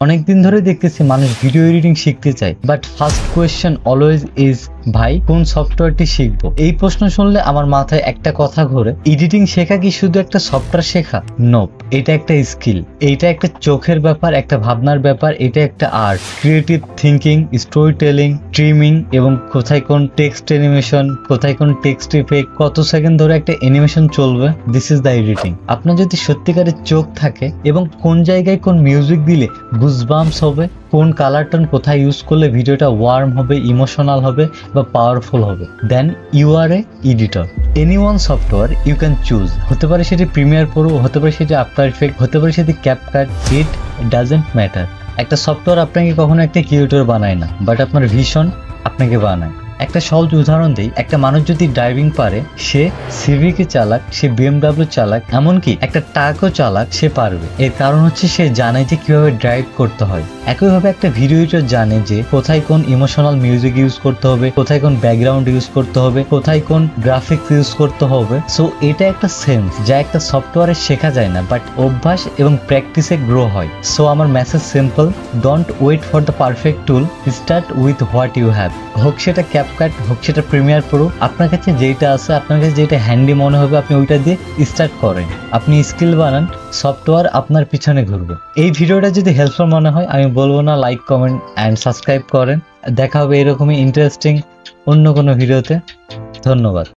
অনেকদিন ধরে দেখতেছি মানুষ ভিডিও এডিটিং শিখতে চায়, but first question always is ভাই কোন সফটওয়্যারটি শিখবো। এই প্রশ্ন শুনলে আমার মাথায় একটা কথা ঘোরে, এডিটিং শেখা কি শুধু একটা সফটওয়্যার শেখা? নোপ, এটা একটা স্কিল, এটা একটা চোখের ব্যাপার, একটা ভাবনার ব্যাপার, এটা একটা art. Creative thinking, story telling, streaming এবং কোথায় কোন টেক্সট অ্যানিমেশন, কোথায় কোন টেক্সট ইফেক্ট, কত সেকেন্ড ধরে একটা অ্যানিমেশন চলবে, দিস ইজ দ্য এডিটিং। আপনার যদি সত্যিকারের চোখ থাকে এবং কোন জায়গায় কোন মিউজিক দিলে গুজবাম্পস হবে, কোন কালার টোন কোথায় ইউজ করলে ভিডিওটা ওয়ার্ম হবে, ইমোশনাল হবে বা পাওয়ারফুল হবে, then you are a editor. Any one software you can choose. হতে পারে সেটি প্রিমিয়ার প্রো, হতে পারে সেটি আফটার ইফেক্ট, হতে পারে সেটি ক্যাপকাট, ইট ডাজেন্ট ম্যাটার। একটা সফটওয়্যার আপনাকে কখনো একটা ক্রিয়েটর বানায় না, বাট আপনার ভিশন আপনাকে বানায়। একটা সহজ উদাহরণ দিই, একটা মানুষ যদি ড্রাইভিং পারে, সে সিভিকে চালাক, সে বিএমডাব্লিউ চালাক, এমনকি একটা ট্রাকও চালাক, সে পারবে। এর কারণ হচ্ছে সে জানে যে কিভাবে ড্রাইভ করতে হয়। একইভাবে একটা ভিডিও এডিটর জানে যে কোথায় কোন ইমোশনাল মিউজিক ইউজ করতে হবে, কোথায় কোন ব্যাকগ্রাউন্ড ইউজ করতে হবে, কোথায় কোন গ্রাফিক্স ইউজ করতে হবে। সো এটা একটা সেন্স যা একটা সফটওয়্যারে শেখা যায় না, বাট অভ্যাস এবং প্র্যাকটিসে গ্রো হয়। সো আমার message simple, don't wait for the perfect tool, start with what you have. হোক সেটা ক্যাপকাট, হোক সেটা প্রিমিয়ার প্রো, আপনার কাছে যেটা আছে, আপনার কাছে যেটা হ্যান্ডি মনে হবে, আপনি ওইটা দিয়ে স্টার্ট করেন। আপনি স্কিল বানান, সফটওয়্যার আপনার পিছনে ঘুরবে। এই ভিডিওটা যদি হেল্পফুল মনে হয়, আমি বলবো না লাইক, কমেন্ট অ্যান্ড সাবস্ক্রাইব করেন। দেখা হবে এরকমই ইন্টারেস্টিং অন্য কোনো ভিডিওতে। ধন্যবাদ।